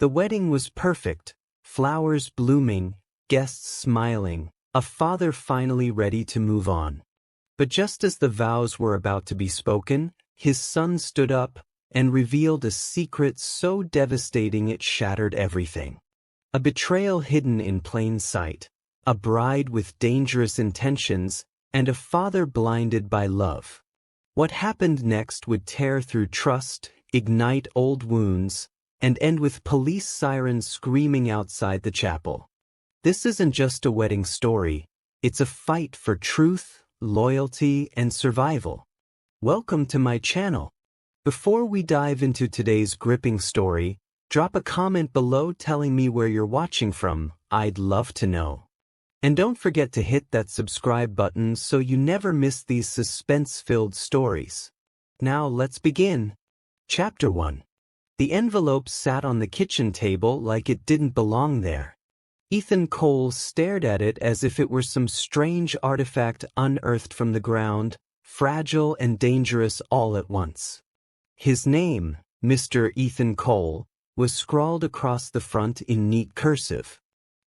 The wedding was perfect, flowers blooming, guests smiling, a father finally ready to move on. But just as the vows were about to be spoken, his son stood up and revealed a secret so devastating it shattered everything. A betrayal hidden in plain sight, a bride with dangerous intentions, and a father blinded by love. What happened next would tear through trust, ignite old wounds, and end with police sirens screaming outside the chapel. This isn't just a wedding story, it's a fight for truth, loyalty, and survival. Welcome to my channel. Before we dive into today's gripping story, drop a comment below telling me where you're watching from. I'd love to know. And don't forget to hit that subscribe button so you never miss these suspense-filled stories. Now let's begin. Chapter 1. The envelope sat on the kitchen table like it didn't belong there. Ethan Cole stared at it as if it were some strange artifact unearthed from the ground, fragile and dangerous all at once. His name, Mr. Ethan Cole, was scrawled across the front in neat cursive.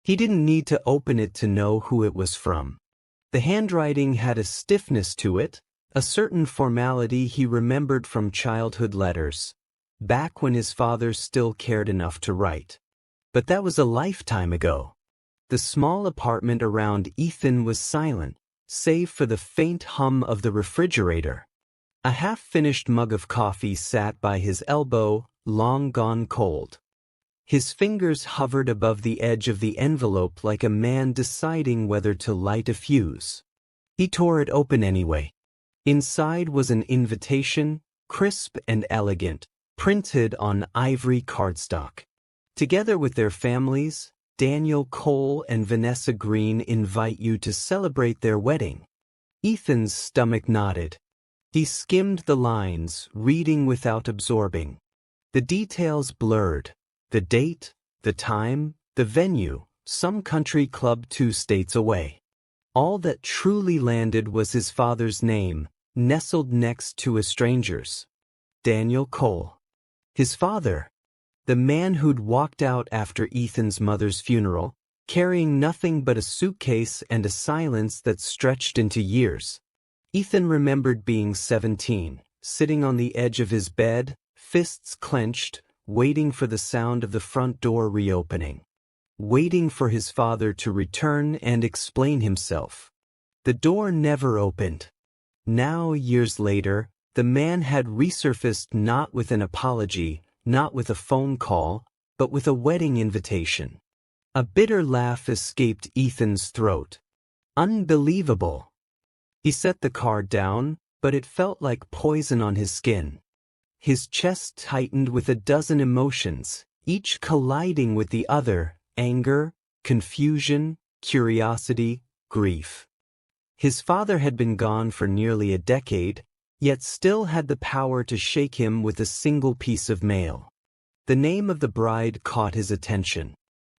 He didn't need to open it to know who it was from. The handwriting had a stiffness to it, a certain formality he remembered from childhood letters, back when his father still cared enough to write. But that was a lifetime ago. The small apartment around Ethan was silent, save for the faint hum of the refrigerator. A half-finished mug of coffee sat by his elbow, long gone cold. His fingers hovered above the edge of the envelope like a man deciding whether to light a fuse. He tore it open anyway. Inside was an invitation, crisp and elegant, printed on ivory cardstock. Together with their families, Daniel Cole and Vanessa Green invite you to celebrate their wedding. Ethan's stomach nodded. He skimmed the lines, reading without absorbing. The details blurred. The date, the time, the venue, some country club 2 states away. All that truly landed was his father's name, nestled next to a stranger's. Daniel Cole. His father. The man who'd walked out after Ethan's mother's funeral, carrying nothing but a suitcase and a silence that stretched into years. Ethan remembered being 17, sitting on the edge of his bed, fists clenched, waiting for the sound of the front door reopening. Waiting for his father to return and explain himself. The door never opened. Now, years later, the man had resurfaced not with an apology, not with a phone call, but with a wedding invitation. A bitter laugh escaped Ethan's throat. Unbelievable. He set the card down, but it felt like poison on his skin. His chest tightened with a dozen emotions, each colliding with the other: anger, confusion, curiosity, grief. His father had been gone for nearly a decade, yet still had the power to shake him with a single piece of mail. The name of the bride caught his attention.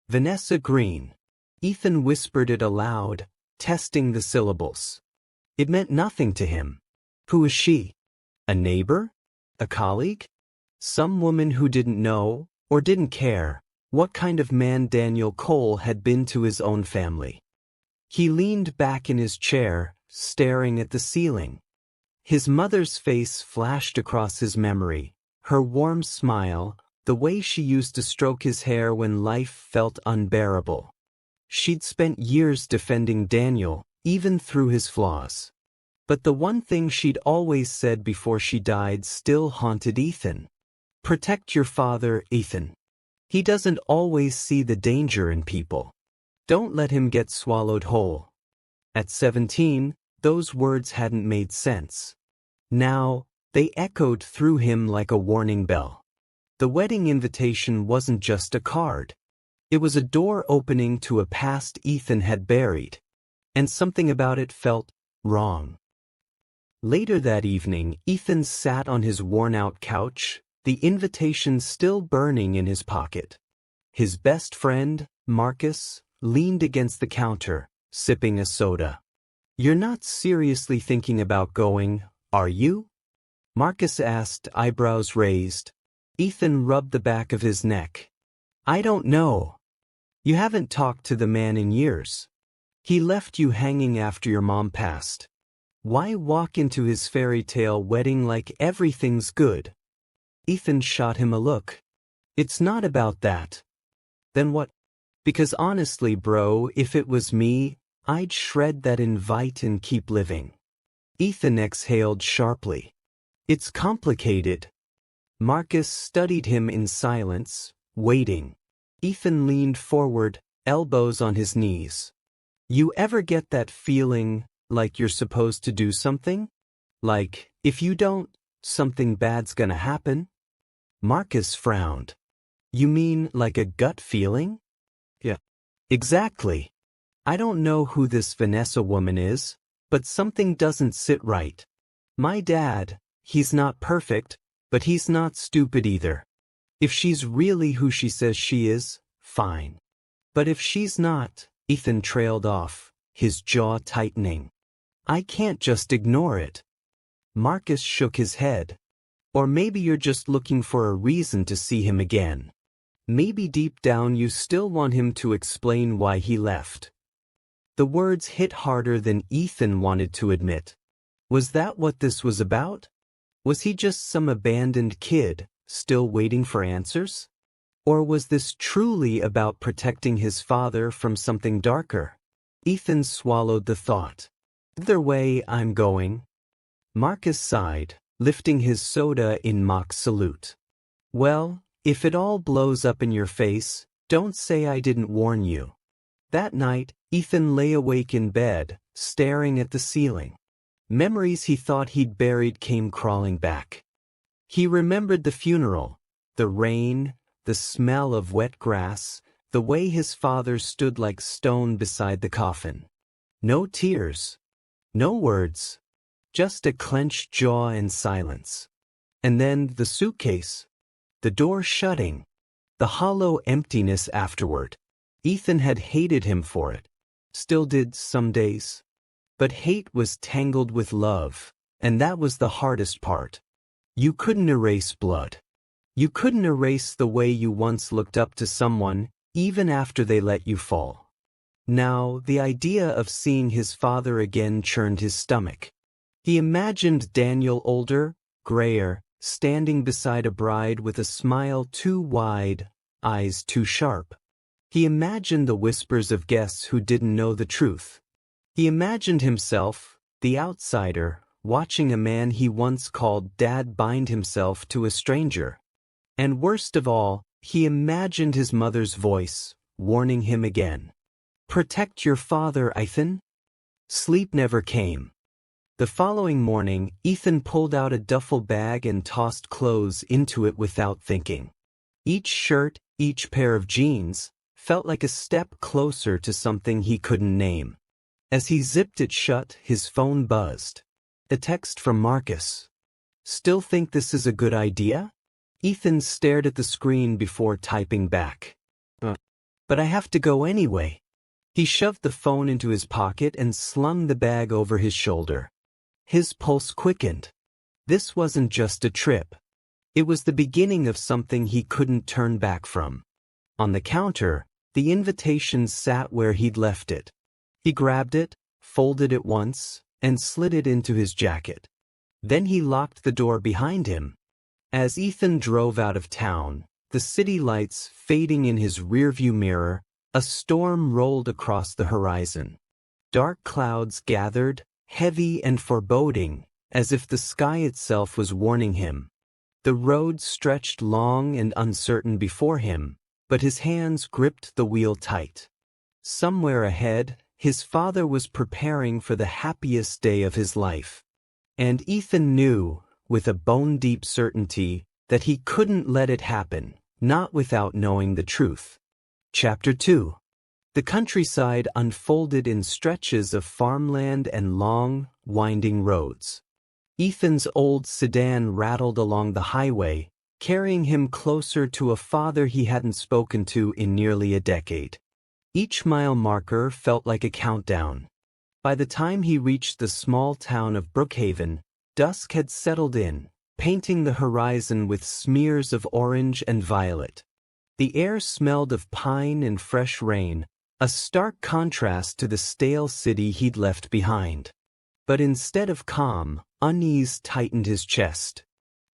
Vanessa Green. Ethan whispered it aloud, testing the syllables. It meant nothing to him. Who was she? A neighbor? A colleague? Some woman who didn't know, or didn't care, what kind of man Daniel Cole had been to his own family. He leaned back in his chair, staring at the ceiling. His mother's face flashed across his memory, her warm smile, the way she used to stroke his hair when life felt unbearable. She'd spent years defending Daniel, even through his flaws. But the one thing she'd always said before she died still haunted Ethan. Protect your father, Ethan. He doesn't always see the danger in people. Don't let him get swallowed whole. At 17, those words hadn't made sense. Now, they echoed through him like a warning bell. The wedding invitation wasn't just a card. It was a door opening to a past Ethan had buried. And something about it felt wrong. Later that evening, Ethan sat on his worn-out couch, the invitation still burning in his pocket. His best friend, Marcus, leaned against the counter, sipping a soda. "You're not seriously thinking about going, are you?" Marcus asked, eyebrows raised. Ethan rubbed the back of his neck. I don't know. You haven't talked to the man in years. He left you hanging after your mom passed. Why walk into his fairy tale wedding like everything's good? Ethan shot him a look. It's not about that. Then what? Because honestly, bro, if it was me, I'd shred that invite and keep living. Ethan exhaled sharply. It's complicated. Marcus studied him in silence, waiting. Ethan leaned forward, elbows on his knees. You ever get that feeling like you're supposed to do something? Like, if you don't, something bad's gonna happen? Marcus frowned. You mean like a gut feeling? Yeah. Exactly. I don't know who this Vanessa woman is, but something doesn't sit right. My dad, he's not perfect, but he's not stupid either. If she's really who she says she is, fine. But if she's not, Ethan trailed off, his jaw tightening. I can't just ignore it. Marcus shook his head. Or maybe you're just looking for a reason to see him again. Maybe deep down you still want him to explain why he left. The words hit harder than Ethan wanted to admit. Was that what this was about? Was he just some abandoned kid, still waiting for answers? Or was this truly about protecting his father from something darker? Ethan swallowed the thought. Either way, I'm going. Marcus sighed, lifting his soda in mock salute. Well, if it all blows up in your face, don't say I didn't warn you. That night, Ethan lay awake in bed, staring at the ceiling. Memories he thought he'd buried came crawling back. He remembered the funeral, the rain, the smell of wet grass, the way his father stood like stone beside the coffin. No tears. No words. Just a clenched jaw and silence. And then the suitcase. The door shutting. The hollow emptiness afterward. Ethan had hated him for it. Still did some days. But hate was tangled with love, and that was the hardest part. You couldn't erase blood. You couldn't erase the way you once looked up to someone, even after they let you fall. Now, the idea of seeing his father again churned his stomach. He imagined Daniel older, grayer, standing beside a bride with a smile too wide, eyes too sharp. He imagined the whispers of guests who didn't know the truth. He imagined himself, the outsider, watching a man he once called Dad bind himself to a stranger. And worst of all, he imagined his mother's voice, warning him again. Protect your father, Ethan. Sleep never came. The following morning, Ethan pulled out a duffel bag and tossed clothes into it without thinking. Each shirt, each pair of jeans, felt like a step closer to something he couldn't name. As he zipped it shut, his phone buzzed. A text from Marcus. Still think this is a good idea? Ethan stared at the screen before typing back. But I have to go anyway. He shoved the phone into his pocket and slung the bag over his shoulder. His pulse quickened. This wasn't just a trip. It was the beginning of something he couldn't turn back from. On the counter, the invitation sat where he'd left it. He grabbed it, folded it once, and slid it into his jacket. Then he locked the door behind him. As Ethan drove out of town, the city lights fading in his rearview mirror, a storm rolled across the horizon. Dark clouds gathered, heavy and foreboding, as if the sky itself was warning him. The road stretched long and uncertain before him, but his hands gripped the wheel tight. Somewhere ahead, his father was preparing for the happiest day of his life. And Ethan knew, with a bone-deep certainty, that he couldn't let it happen, not without knowing the truth. Chapter 2. The countryside unfolded in stretches of farmland and long, winding roads. Ethan's old sedan rattled along the highway, carrying him closer to a father he hadn't spoken to in nearly a decade. Each mile marker felt like a countdown. By the time he reached the small town of Brookhaven, dusk had settled in, painting the horizon with smears of orange and violet. The air smelled of pine and fresh rain, a stark contrast to the stale city he'd left behind. But instead of calm, unease tightened his chest.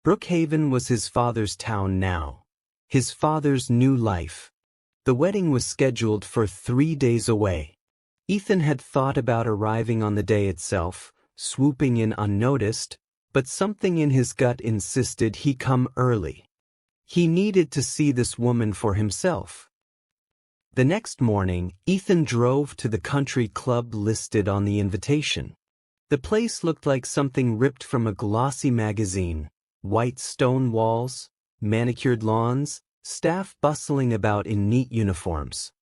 Brookhaven was his father's town now. His father's new life. The wedding was scheduled for 3 days away. Ethan had thought about arriving on the day itself, swooping in unnoticed, but something in his gut insisted he come early. He needed to see this woman for himself. The next morning, Ethan drove to the country club listed on the invitation. The place looked like something ripped from a glossy magazine. White stone walls, manicured lawns, staff bustling about in neat uniforms.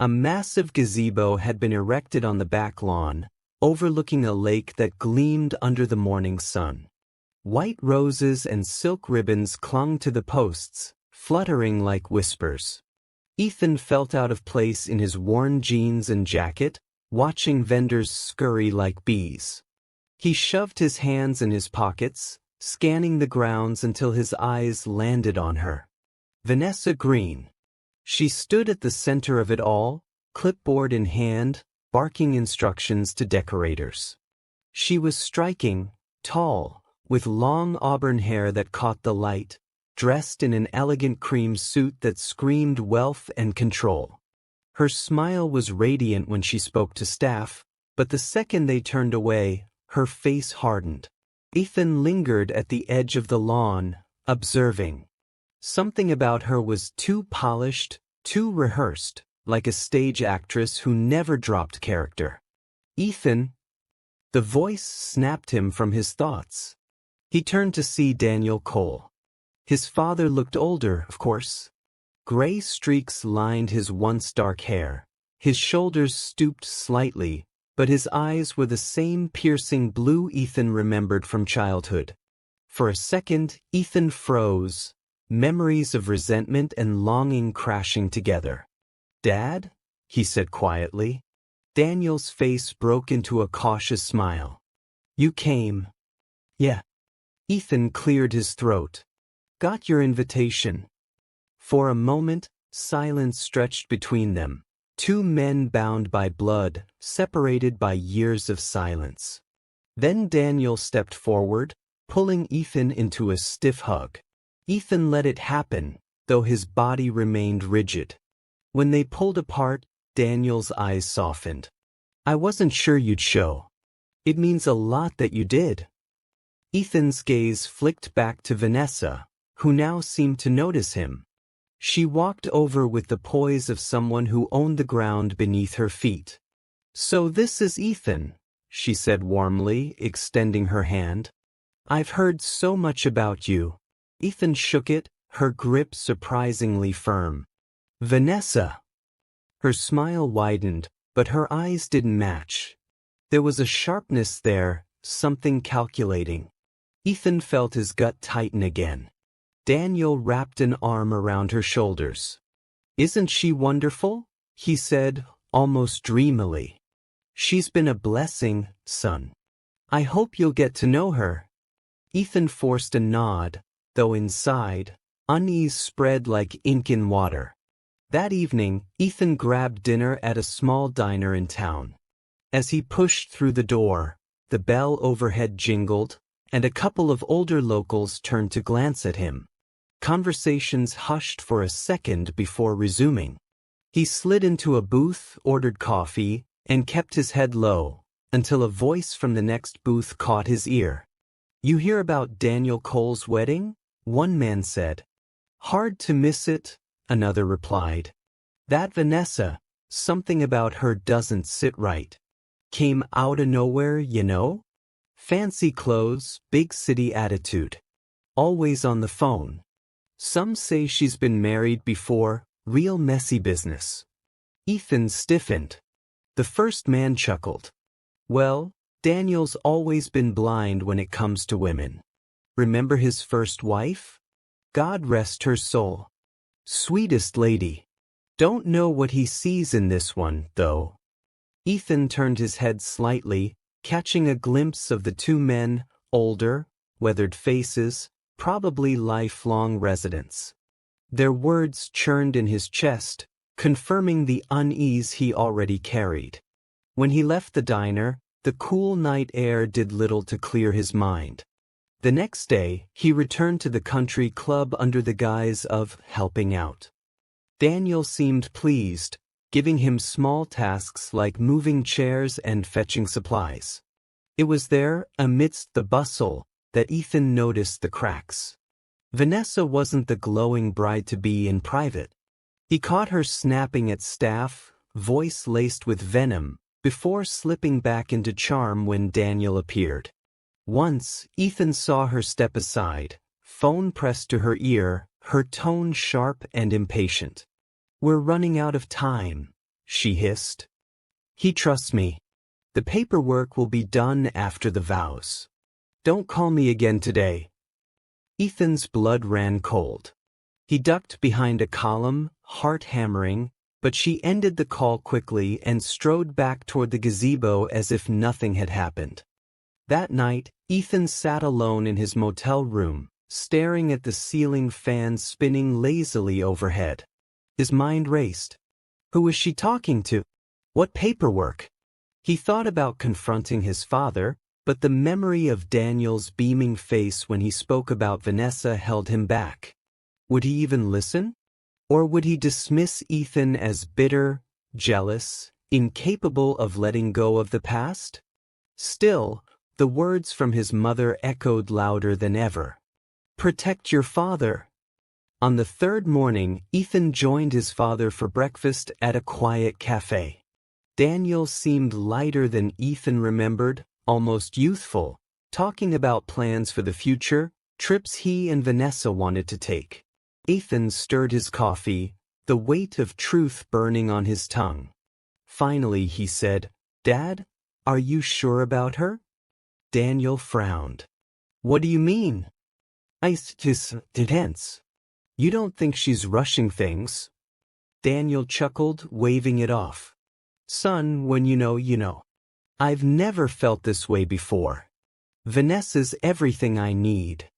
A massive gazebo had been erected on the back lawn, overlooking a lake that gleamed under the morning sun. White roses and silk ribbons clung to the posts, fluttering like whispers. Ethan felt out of place in his worn jeans and jacket, watching vendors scurry like bees. He shoved his hands in his pockets, scanning the grounds until his eyes landed on her. Vanessa Green. She stood at the center of it all, clipboard in hand, barking instructions to decorators. She was striking, tall, with long auburn hair that caught the light, dressed in an elegant cream suit that screamed wealth and control. Her smile was radiant when she spoke to staff, but the second they turned away, her face hardened. Ethan lingered at the edge of the lawn, observing. Something about her was too polished, too rehearsed, like a stage actress who never dropped character. Ethan. The voice snapped him from his thoughts. He turned to see Daniel Cole. His father looked older, of course. Gray streaks lined his once dark hair. His shoulders stooped slightly, but his eyes were the same piercing blue Ethan remembered from childhood. For a second, Ethan froze, memories of resentment and longing crashing together. "Dad?" he said quietly. Daniel's face broke into a cautious smile. "You came." "Yeah." Ethan cleared his throat. "Got your invitation." For a moment, silence stretched between them. Two men bound by blood, separated by years of silence. Then Daniel stepped forward, pulling Ethan into a stiff hug. Ethan let it happen, though his body remained rigid. When they pulled apart, Daniel's eyes softened. "I wasn't sure you'd show. It means a lot that you did." Ethan's gaze flicked back to Vanessa, who now seemed to notice him. She walked over with the poise of someone who owned the ground beneath her feet. "So this is Ethan," she said warmly, extending her hand. "I've heard so much about you." Ethan shook it, her grip surprisingly firm. "Vanessa." Her smile widened, but her eyes didn't match. There was a sharpness there, something calculating. Ethan felt his gut tighten again. Daniel wrapped an arm around her shoulders. "Isn't she wonderful?" he said, almost dreamily. "She's been a blessing, son. I hope you'll get to know her." Ethan forced a nod, though inside, unease spread like ink in water. That evening, Ethan grabbed dinner at a small diner in town. As he pushed through the door, the bell overhead jingled, and a couple of older locals turned to glance at him. Conversations hushed for a second before resuming. He slid into a booth, ordered coffee, and kept his head low, until a voice from the next booth caught his ear. "You hear about Daniel Cole's wedding?" one man said. "Hard to miss it," another replied. "That Vanessa, something about her doesn't sit right. Came out of nowhere, you know? Fancy clothes, big city attitude. Always on the phone. Some say she's been married before, real messy business." Ethan stiffened. The first man chuckled. "Well, Daniel's always been blind when it comes to women. Remember his first wife? God rest her soul. Sweetest lady. Don't know what he sees in this one, though." Ethan turned his head slightly, catching a glimpse of the two men, older, weathered faces, probably lifelong residents. Their words churned in his chest, confirming the unease he already carried. When he left the diner, the cool night air did little to clear his mind. The next day, he returned to the country club under the guise of helping out. Daniel seemed pleased, giving him small tasks like moving chairs and fetching supplies. It was there, amidst the bustle, that Ethan noticed the cracks. Vanessa wasn't the glowing bride-to-be in private. He caught her snapping at staff, voice laced with venom, before slipping back into charm when Daniel appeared. Once, Ethan saw her step aside, phone pressed to her ear, her tone sharp and impatient. "We're running out of time," she hissed. "He trusts me. The paperwork will be done after the vows. Don't call me again today." Ethan's blood ran cold. He ducked behind a column, heart hammering, but she ended the call quickly and strode back toward the gazebo as if nothing had happened. That night, Ethan sat alone in his motel room, staring at the ceiling fan spinning lazily overhead. His mind raced. Who was she talking to? What paperwork? He thought about confronting his father, but the memory of Daniel's beaming face when he spoke about Vanessa held him back. Would he even listen? Or would he dismiss Ethan as bitter, jealous, incapable of letting go of the past? Still, the words from his mother echoed louder than ever. "Protect your father." On the third morning, Ethan joined his father for breakfast at a quiet cafe. Daniel seemed lighter than Ethan remembered, almost youthful, talking about plans for the future, trips he and Vanessa wanted to take. Ethan stirred his coffee, the weight of truth burning on his tongue. Finally he said, "Dad, are you sure about her?" Daniel frowned. "What do you mean?" "It's tense. You don't think she's rushing things?" Daniel chuckled, waving it off. "Son, when you know, you know. I've never felt this way before. Vanessa's everything I need."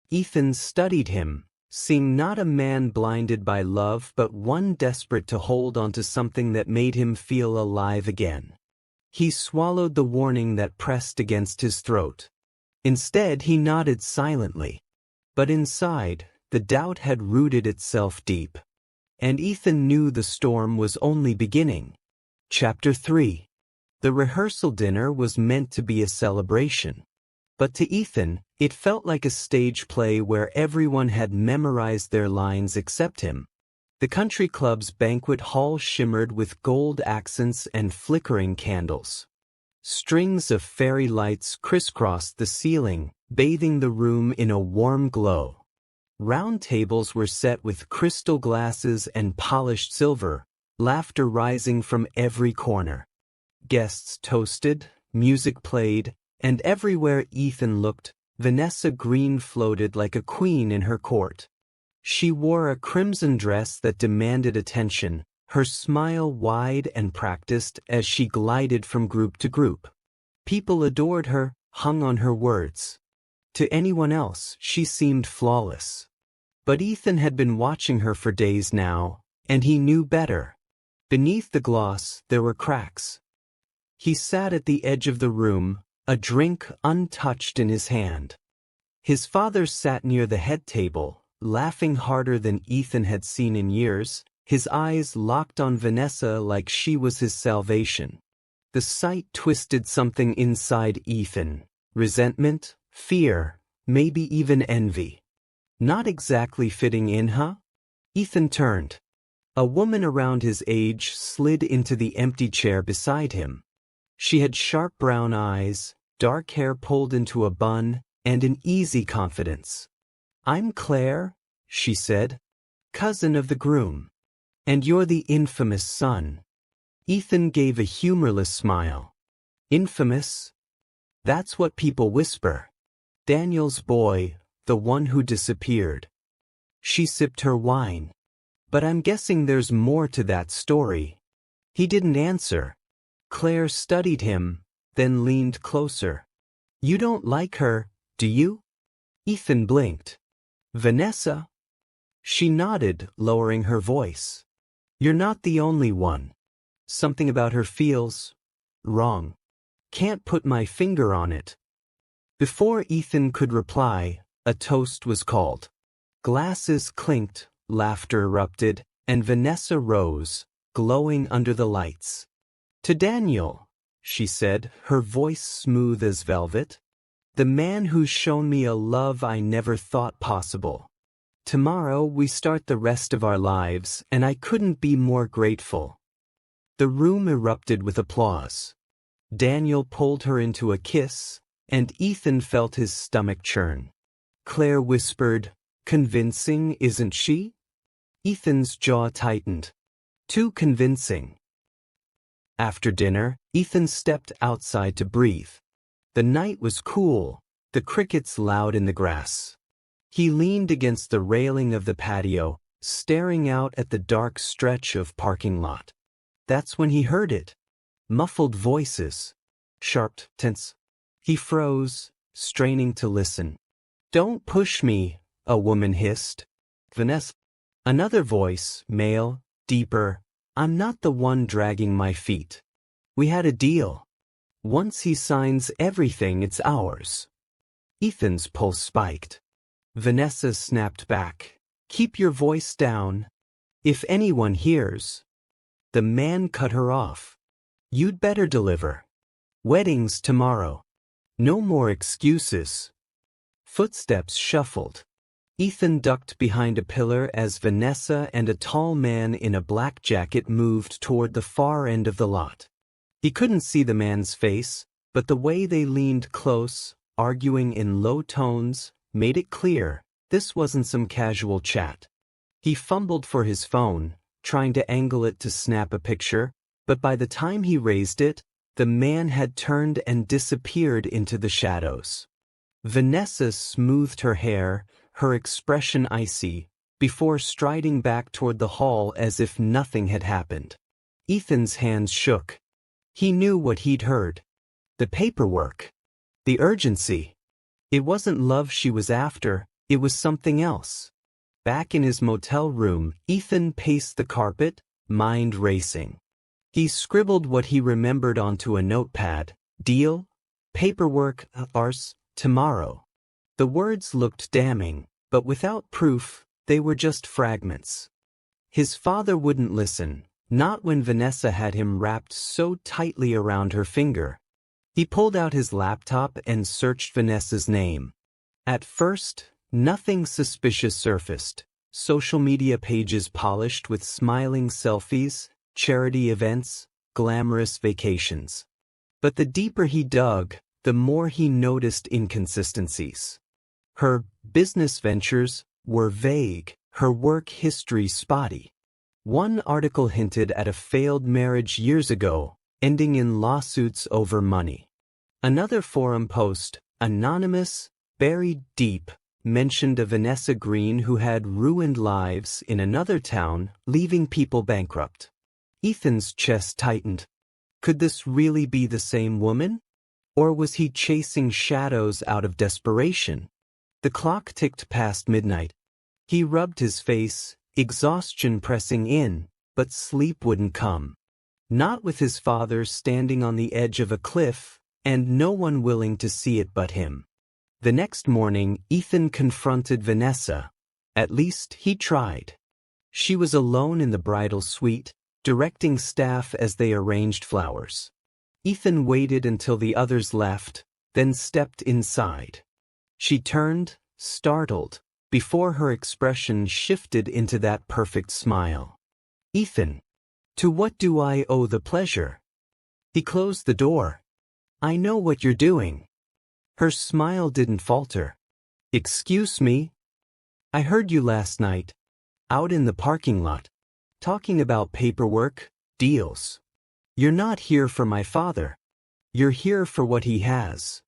Ethan studied him, seeing not a man blinded by love but one desperate to hold onto something that made him feel alive again. He swallowed the warning that pressed against his throat. Instead, he nodded silently. But inside, the doubt had rooted itself deep. And Ethan knew the storm was only beginning. Chapter 3. The rehearsal dinner was meant to be a celebration. But to Ethan, it felt like a stage play where everyone had memorized their lines except him. The country club's banquet hall shimmered with gold accents and flickering candles. Strings of fairy lights crisscrossed the ceiling, bathing the room in a warm glow. Round tables were set with crystal glasses and polished silver, laughter rising from every corner. Guests toasted, music played, and everywhere Ethan looked, Vanessa Green floated like a queen in her court. She wore a crimson dress that demanded attention, her smile wide and practiced as she glided from group to group. People adored her, hung on her words. To anyone else, she seemed flawless. But Ethan had been watching her for days now, and he knew better. Beneath the gloss, there were cracks. He sat at the edge of the room, a drink untouched in his hand. His father sat near the head table, laughing harder than Ethan had seen in years, his eyes locked on Vanessa like she was his salvation. The sight twisted something inside Ethan, resentment, fear, maybe even envy. Not exactly fitting in, huh? Ethan turned. A woman around his age slid into the empty chair beside him. She had sharp brown eyes, dark hair pulled into a bun, and an easy confidence. "I'm Claire," she said, "cousin of the groom. And you're the infamous son." Ethan gave a humorless smile. "Infamous? That's what people whisper. Daniel's boy, the one who disappeared." She sipped her wine. "But I'm guessing there's more to that story." He didn't answer. Claire studied him, then leaned closer. "You don't like her, do you?" Ethan blinked. "Vanessa?" She nodded, lowering her voice. You're not the only one. Something about her feels wrong. Can't put my finger on it. Before Ethan could reply, a toast was called. Glasses clinked, laughter erupted, and Vanessa rose, glowing under the lights. To Daniel, she said, her voice smooth as velvet. The man who's shown me a love I never thought possible. Tomorrow we start the rest of our lives, and I couldn't be more grateful. The room erupted with applause. Daniel pulled her into a kiss, and Ethan felt his stomach churn. Claire whispered, "Convincing, isn't she?" Ethan's jaw tightened. Too convincing. After dinner, Ethan stepped outside to breathe. The night was cool, the crickets loud in the grass. He leaned against the railing of the patio, staring out at the dark stretch of parking lot. That's when he heard it. Muffled voices. Sharp, tense. He froze, straining to listen. "Don't push me," a woman hissed. Vanessa. Another voice, male, deeper. "I'm not the one dragging my feet. We had a deal. Once he signs everything, it's ours." Ethan's pulse spiked. Vanessa snapped back. "Keep your voice down. If anyone hears." The man cut her off. "You'd better deliver. Wedding's tomorrow. No more excuses." Footsteps shuffled. Ethan ducked behind a pillar as Vanessa and a tall man in a black jacket moved toward the far end of the lot. He couldn't see the man's face, but the way they leaned close, arguing in low tones, made it clear this wasn't some casual chat. He fumbled for his phone, trying to angle it to snap a picture, but by the time he raised it, the man had turned and disappeared into the shadows. Vanessa smoothed her hair, her expression icy, before striding back toward the hall as if nothing had happened. Ethan's hands shook. He knew what he'd heard. The paperwork. The urgency. It wasn't love she was after, it was something else. Back in his motel room, Ethan paced the carpet, mind racing. He scribbled what he remembered onto a notepad. Deal? Paperwork, ours, tomorrow. The words looked damning, but without proof, they were just fragments. His father wouldn't listen, not when Vanessa had him wrapped so tightly around her finger. He pulled out his laptop and searched Vanessa's name. At first, nothing suspicious surfaced. Social media pages polished with smiling selfies, charity events, glamorous vacations. But the deeper he dug, the more he noticed inconsistencies. Her business ventures were vague, her work history spotty. One article hinted at a failed marriage years ago, ending in lawsuits over money. Another forum post, anonymous, buried deep, mentioned a Vanessa Green who had ruined lives in another town, leaving people bankrupt. Ethan's chest tightened. Could this really be the same woman? Or was he chasing shadows out of desperation? The clock ticked past midnight. He rubbed his face, exhaustion pressing in, but sleep wouldn't come. Not with his father standing on the edge of a cliff, and no one willing to see it but him. The next morning, Ethan confronted Vanessa. At least he tried. She was alone in the bridal suite, directing staff as they arranged flowers. Ethan waited until the others left, then stepped inside. She turned, startled, before her expression shifted into that perfect smile. "Ethan, to what do I owe the pleasure?" He closed the door. "I know what you're doing." Her smile didn't falter. "Excuse me? I heard you last night, out in the parking lot, talking about paperwork, deals. You're not here for my father. You're here for what he has."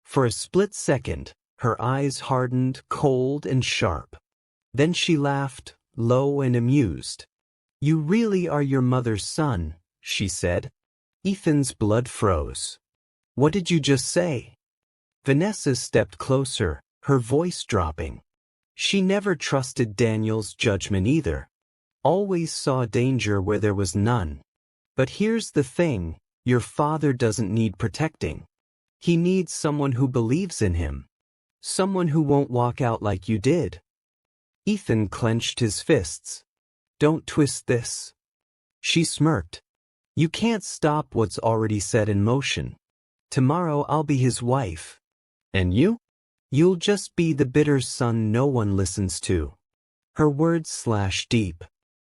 For a split second, her eyes hardened, cold and sharp. Then she laughed, low and amused. "You really are your mother's son," she said. Ethan's blood froze. "What did you just say?" Vanessa stepped closer, her voice dropping. She never trusted Daniel's judgment either. Always saw danger where there was none. But here's the thing, your father doesn't need protecting. He needs someone who believes in him. Someone who won't walk out like you did. Ethan clenched his fists. Don't twist this. She smirked. You can't stop what's already set in motion. Tomorrow I'll be his wife. And you? You'll just be the bitter son no one listens to. Her words slashed deep.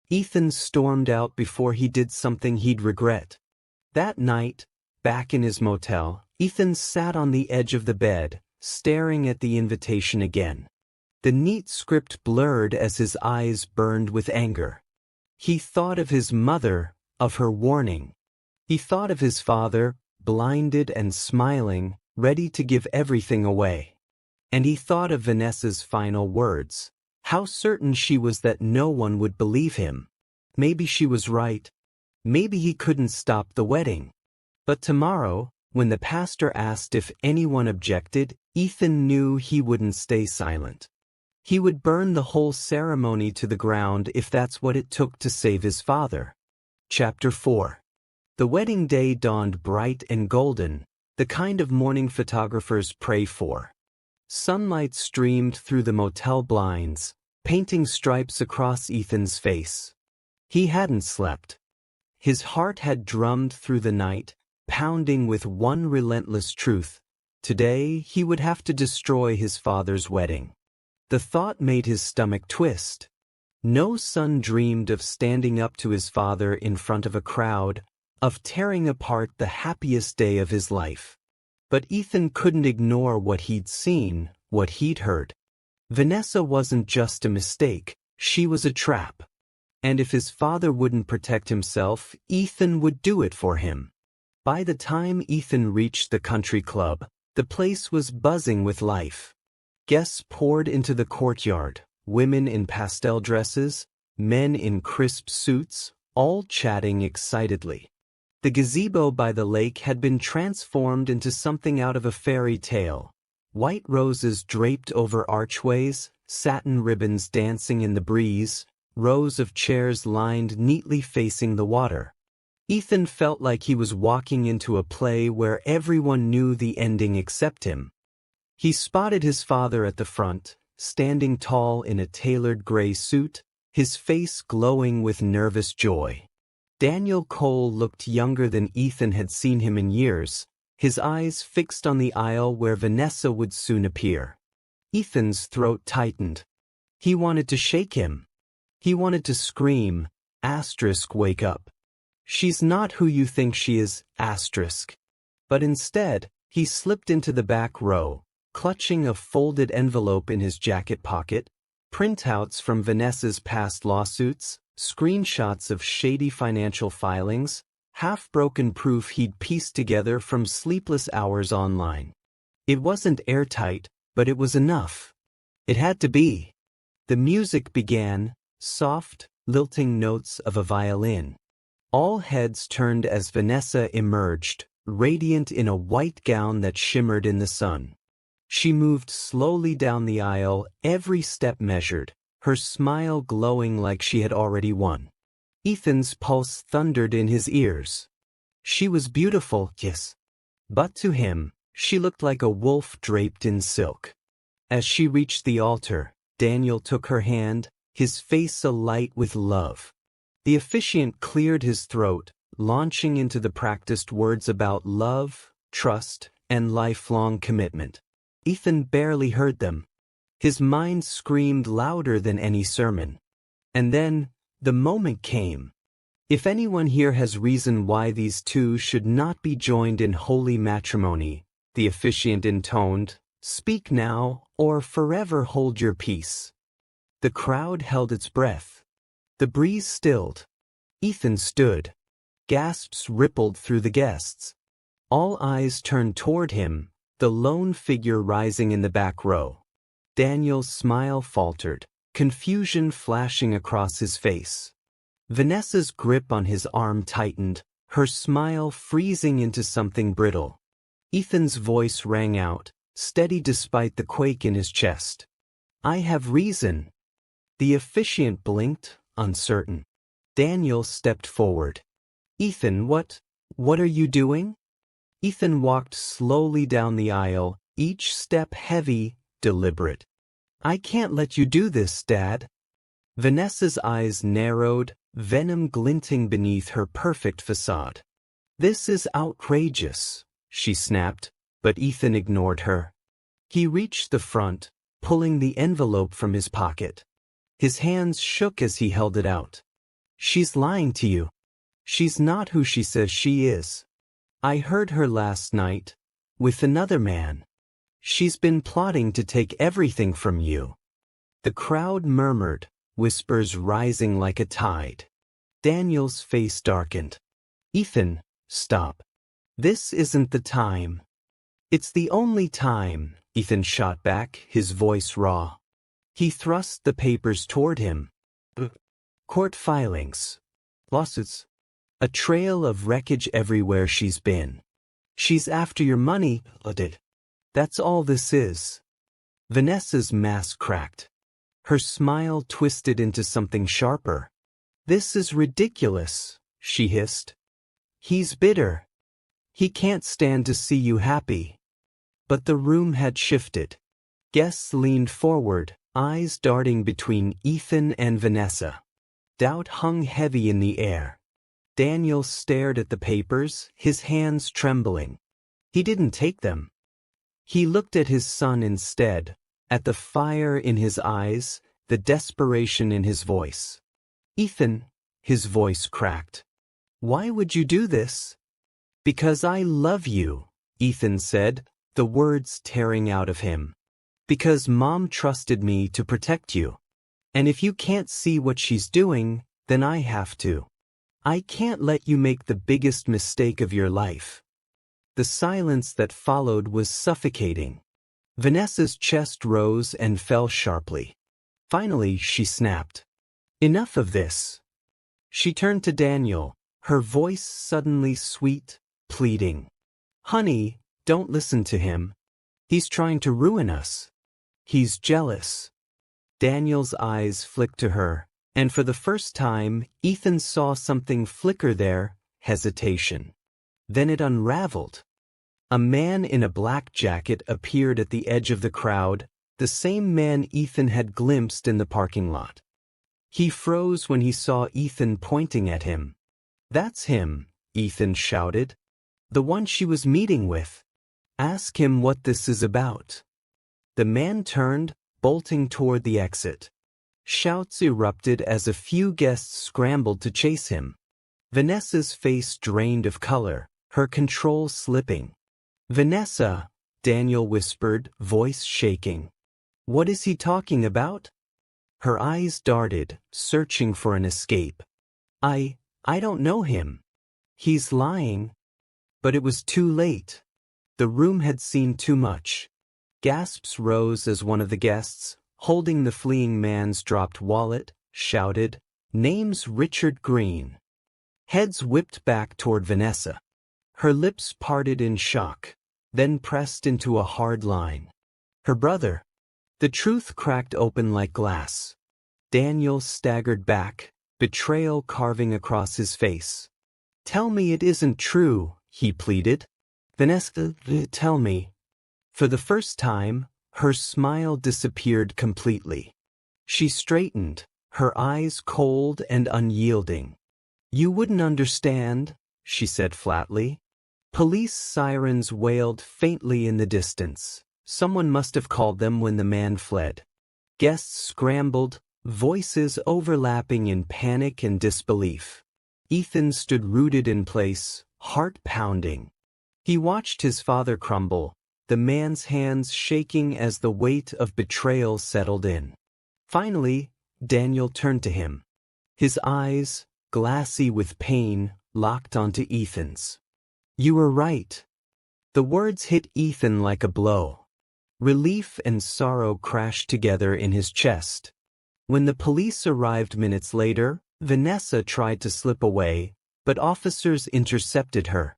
Ethan stormed out before he did something he'd regret. That night, back in his motel, Ethan sat on the edge of the bed, staring at the invitation again. The neat script blurred as his eyes burned with anger. He thought of his mother, of her warning. He thought of his father, blinded and smiling, ready to give everything away. And he thought of Vanessa's final words. How certain she was that no one would believe him. Maybe she was right. Maybe he couldn't stop the wedding. But tomorrow, when the pastor asked if anyone objected, Ethan knew he wouldn't stay silent. He would burn the whole ceremony to the ground if that's what it took to save his father. Chapter 4. The wedding day dawned bright and golden, the kind of morning photographers pray for. Sunlight streamed through the motel blinds, painting stripes across Ethan's face. He hadn't slept. His heart had drummed through the night, pounding with one relentless truth. Today he would have to destroy his father's wedding. The thought made his stomach twist. No son dreamed of standing up to his father in front of a crowd, of tearing apart the happiest day of his life. But Ethan couldn't ignore what he'd seen, what he'd heard. Vanessa wasn't just a mistake, she was a trap. And if his father wouldn't protect himself, Ethan would do it for him. By the time Ethan reached the country club, the place was buzzing with life. Guests poured into the courtyard, women in pastel dresses, men in crisp suits, all chatting excitedly. The gazebo by the lake had been transformed into something out of a fairy tale. White roses draped over archways, satin ribbons dancing in the breeze, rows of chairs lined neatly facing the water. Ethan felt like he was walking into a play where everyone knew the ending except him. He spotted his father at the front, standing tall in a tailored gray suit, his face glowing with nervous joy. Daniel Cole looked younger than Ethan had seen him in years, his eyes fixed on the aisle where Vanessa would soon appear. Ethan's throat tightened. He wanted to shake him. He wanted to scream, "Wake up. She's not who you think she is, asterisk." But instead, he slipped into the back row, clutching a folded envelope in his jacket pocket, printouts from Vanessa's past lawsuits, screenshots of shady financial filings, half-broken proof he'd pieced together from sleepless hours online. It wasn't airtight, but it was enough. It had to be. The music began, soft, lilting notes of a violin. All heads turned as Vanessa emerged, radiant in a white gown that shimmered in the sun. She moved slowly down the aisle, every step measured, her smile glowing like she had already won. Ethan's pulse thundered in his ears. She was beautiful, yes. But to him, she looked like a wolf draped in silk. As she reached the altar, Daniel took her hand, his face alight with love. The officiant cleared his throat, launching into the practiced words about love, trust, and lifelong commitment. Ethan barely heard them. His mind screamed louder than any sermon. And then, the moment came. If anyone here has reason why these two should not be joined in holy matrimony, the officiant intoned, speak now, or forever hold your peace. The crowd held its breath. The breeze stilled. Ethan stood. Gasps rippled through the guests. All eyes turned toward him, the lone figure rising in the back row. Daniel's smile faltered, confusion flashing across his face. Vanessa's grip on his arm tightened, her smile freezing into something brittle. Ethan's voice rang out, steady despite the quake in his chest. I have reason. The officiant blinked, uncertain. Daniel stepped forward. Ethan, what are you doing? Ethan walked slowly down the aisle, each step heavy, deliberate. I can't let you do this, Dad. Vanessa's eyes narrowed, venom glinting beneath her perfect facade. This is outrageous, she snapped, but Ethan ignored her. He reached the front, pulling the envelope from his pocket. His hands shook as he held it out. She's lying to you. She's not who she says she is. I heard her last night, with another man. She's been plotting to take everything from you. The crowd murmured, whispers rising like a tide. Daniel's face darkened. Ethan, stop. This isn't the time. It's the only time, Ethan shot back, his voice raw. He thrust the papers toward him. Court filings. Lawsuits. A trail of wreckage everywhere she's been. She's after your money, Odette. That's all this is. Vanessa's mask cracked. Her smile twisted into something sharper. This is ridiculous, she hissed. He's bitter. He can't stand to see you happy. But the room had shifted. Guests leaned forward, eyes darting between Ethan and Vanessa. Doubt hung heavy in the air. Daniel stared at the papers, his hands trembling. He didn't take them. He looked at his son instead, at the fire in his eyes, the desperation in his voice. Ethan, his voice cracked. Why would you do this? Because I love you, Ethan said, the words tearing out of him. Because Mom trusted me to protect you. And if you can't see what she's doing, then I have to. I can't let you make the biggest mistake of your life. The silence that followed was suffocating. Vanessa's chest rose and fell sharply. Finally, she snapped. Enough of this. She turned to Daniel, her voice suddenly sweet, pleading. Honey, don't listen to him. He's trying to ruin us. He's jealous. Daniel's eyes flicked to her, and for the first time, Ethan saw something flicker there, hesitation. Then it unraveled. A man in a black jacket appeared at the edge of the crowd, the same man Ethan had glimpsed in the parking lot. He froze when he saw Ethan pointing at him. That's him, Ethan shouted. The one she was meeting with. Ask him what this is about. The man turned, bolting toward the exit. Shouts erupted as a few guests scrambled to chase him. Vanessa's face drained of color, her control slipping. Vanessa, Daniel whispered, voice shaking. What is he talking about? Her eyes darted, searching for an escape. I don't know him. He's lying. But it was too late. The room had seen too much. Gasps rose as one of the guests, holding the fleeing man's dropped wallet, shouted, Name's Richard Green. Heads whipped back toward Vanessa. Her lips parted in shock, then pressed into a hard line. Her brother. The truth cracked open like glass. Daniel staggered back, betrayal carving across his face. Tell me it isn't true, he pleaded. Vanessa, tell me. For the first time, her smile disappeared completely. She straightened, her eyes cold and unyielding. You wouldn't understand, she said flatly. Police sirens wailed faintly in the distance. Someone must have called them when the man fled. Guests scrambled, voices overlapping in panic and disbelief. Ethan stood rooted in place, heart pounding. He watched his father crumble, the man's hands shaking as the weight of betrayal settled in. Finally, Daniel turned to him. His eyes, glassy with pain, locked onto Ethan's. You were right. The words hit Ethan like a blow. Relief and sorrow crashed together in his chest. When the police arrived minutes later, Vanessa tried to slip away, but officers intercepted her.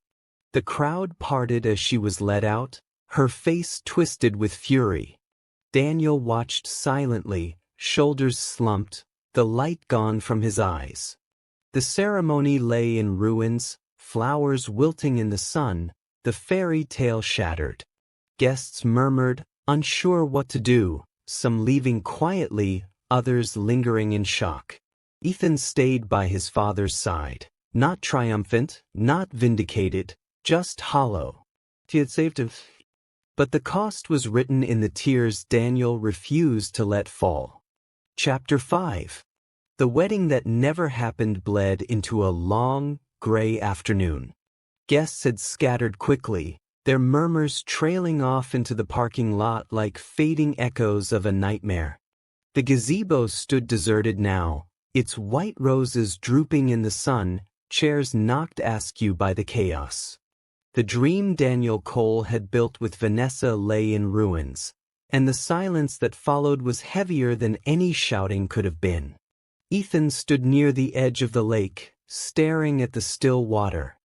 The crowd parted as she was led out, her face twisted with fury. Daniel watched silently, shoulders slumped, the light gone from his eyes. The ceremony lay in ruins, flowers wilting in the sun, the fairy tale shattered. Guests murmured, unsure what to do, some leaving quietly, others lingering in shock. Ethan stayed by his father's side, not triumphant, not vindicated, just hollow. He had saved him. But the cost was written in the tears Daniel refused to let fall. Chapter 5. The wedding that never happened bled into a long, gray afternoon. Guests had scattered quickly, their murmurs trailing off into the parking lot like fading echoes of a nightmare. The gazebo stood deserted now, its white roses drooping in the sun, chairs knocked askew by the chaos. The dream Daniel Cole had built with Vanessa lay in ruins, and the silence that followed was heavier than any shouting could have been. Ethan stood near the edge of the lake, staring at the still water.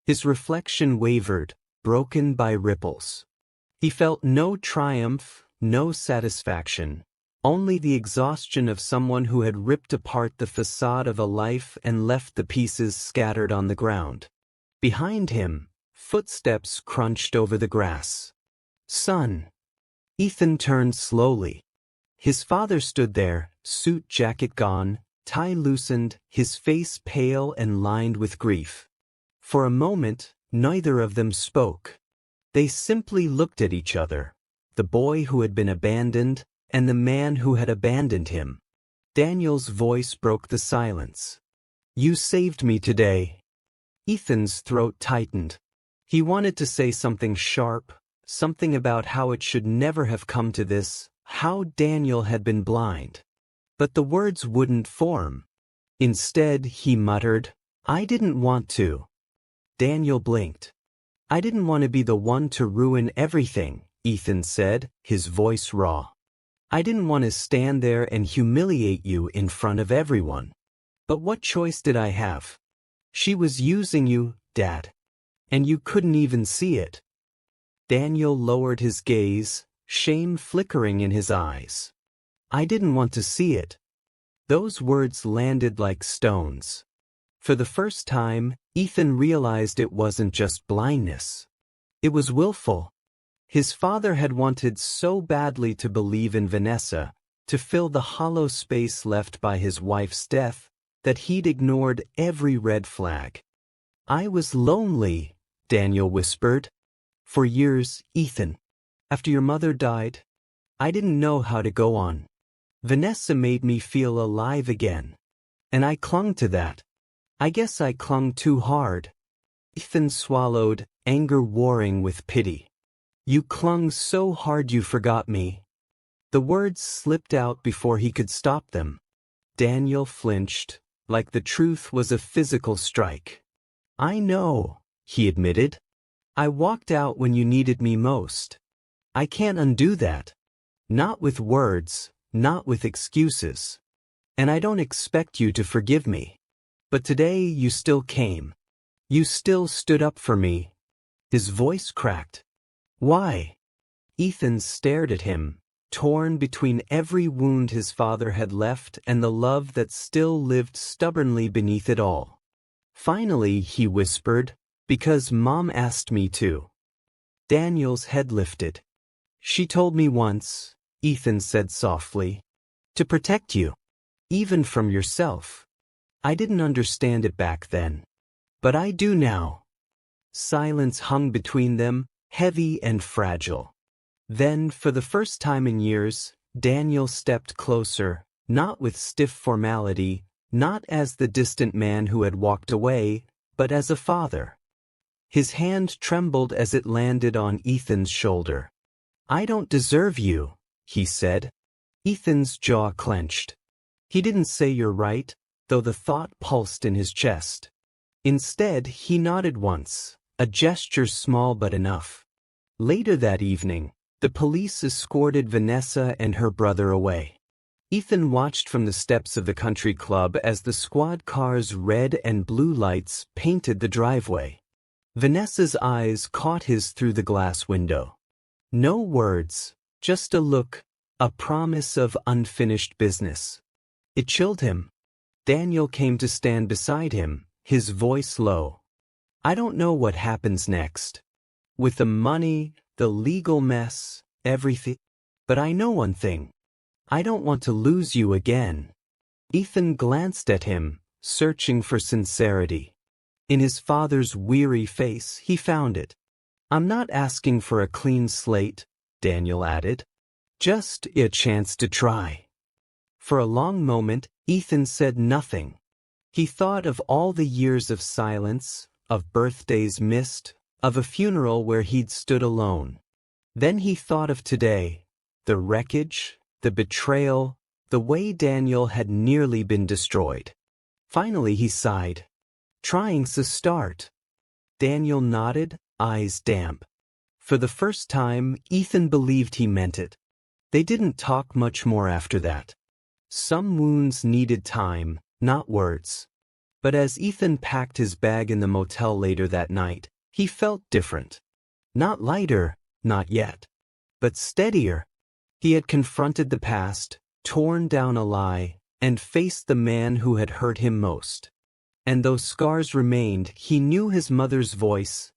His reflection wavered, broken by ripples. He felt no triumph, no satisfaction, only the exhaustion of someone who had ripped apart the facade of a life and left the pieces scattered on the ground. Behind him, footsteps crunched over the grass. "Son." Ethan turned slowly. His father stood there, suit jacket gone, tie loosened, his face pale and lined with grief. For a moment, neither of them spoke. They simply looked at each other, the boy who had been abandoned, and the man who had abandoned him. Daniel's voice broke the silence. "You saved me today." Ethan's throat tightened. He wanted to say something sharp, something about how it should never have come to this, how Daniel had been blind. But the words wouldn't form. Instead, he muttered, "I didn't want to." Daniel blinked. "I didn't want to be the one to ruin everything," Ethan said, his voice raw. "I didn't want to stand there and humiliate you in front of everyone. But what choice did I have? She was using you, Dad. And you couldn't even see it." Daniel lowered his gaze, shame flickering in his eyes. "I didn't want to see it." Those words landed like stones. For the first time, Ethan realized it wasn't just blindness. It was willful. His father had wanted so badly to believe in Vanessa, to fill the hollow space left by his wife's death, that he'd ignored every red flag. "I was lonely," Daniel whispered. "For years, Ethan. After your mother died, I didn't know how to go on. Vanessa made me feel alive again. And I clung to that. I guess I clung too hard." Ethan swallowed, anger warring with pity. "You clung so hard you forgot me." The words slipped out before he could stop them. Daniel flinched, like the truth was a physical strike. "I know," he admitted. "I walked out when you needed me most. I can't undo that. Not with words, not with excuses. And I don't expect you to forgive me. But today you still came. You still stood up for me." His voice cracked. "Why?" Ethan stared at him, torn between every wound his father had left and the love that still lived stubbornly beneath it all. Finally, he whispered, "Because Mom asked me to." Daniel's head lifted. "She told me once," Ethan said softly, "to protect you, even from yourself. I didn't understand it back then. But I do now." Silence hung between them, heavy and fragile. Then, for the first time in years, Daniel stepped closer, not with stiff formality, not as the distant man who had walked away, but as a father. His hand trembled as it landed on Ethan's shoulder. "I don't deserve you," he said. Ethan's jaw clenched. He didn't say "you're right," though the thought pulsed in his chest. Instead, he nodded once, a gesture small but enough. Later that evening, the police escorted Vanessa and her brother away. Ethan watched from the steps of the country club as the squad car's red and blue lights painted the driveway. Vanessa's eyes caught his through the glass window. No words, just a look, a promise of unfinished business. It chilled him. Daniel came to stand beside him, his voice low. I don't know what happens next. With the money, the legal mess, everything. But I know one thing. I don't want to lose you again. Ethan glanced at him, searching for sincerity. In his father's weary face, he found it. I'm not asking for a clean slate, Daniel added. Just a chance to try. For a long moment, Ethan said nothing. He thought of all the years of silence, of birthdays missed, of a funeral where he'd stood alone. Then he thought of today, the wreckage, the betrayal, the way Daniel had nearly been destroyed. Finally he sighed. Trying's a start. Daniel nodded, eyes damp. For the first time, Ethan believed he meant it. They didn't talk much more after that. Some wounds needed time, not words. But as Ethan packed his bag in the motel later that night, he felt different. Not lighter, not yet. But steadier. He had confronted the past, torn down a lie, and faced the man who had hurt him most. And though scars remained, he knew his mother's voice,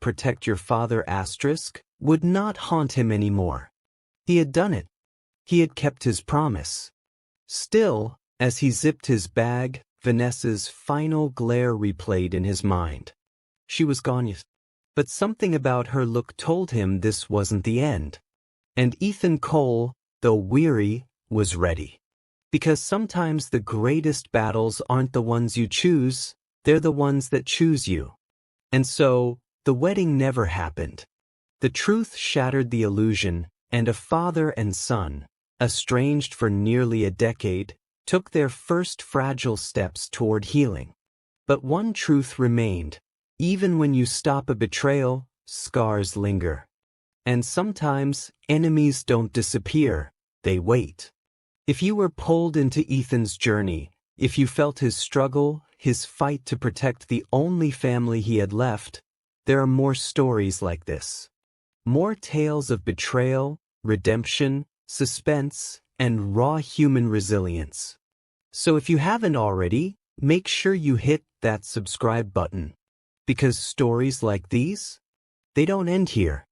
protect your father, would not haunt him anymore. He had done it. He had kept his promise. Still, as he zipped his bag, Vanessa's final glare replayed in his mind. She was gone, but something about her look told him this wasn't the end. And Ethan Cole, though weary, was ready. Because sometimes the greatest battles aren't the ones you choose, they're the ones that choose you. And so, the wedding never happened. The truth shattered the illusion, and a father and son, estranged for nearly a decade, took their first fragile steps toward healing. But one truth remained. Even when you stop a betrayal, scars linger. And sometimes, enemies don't disappear, they wait. If you were pulled into Ethan's journey, if you felt his struggle, his fight to protect the only family he had left, there are more stories like this. More tales of betrayal, redemption, suspense, and raw human resilience. So if you haven't already, make sure you hit that subscribe button. Because stories like these, they don't end here.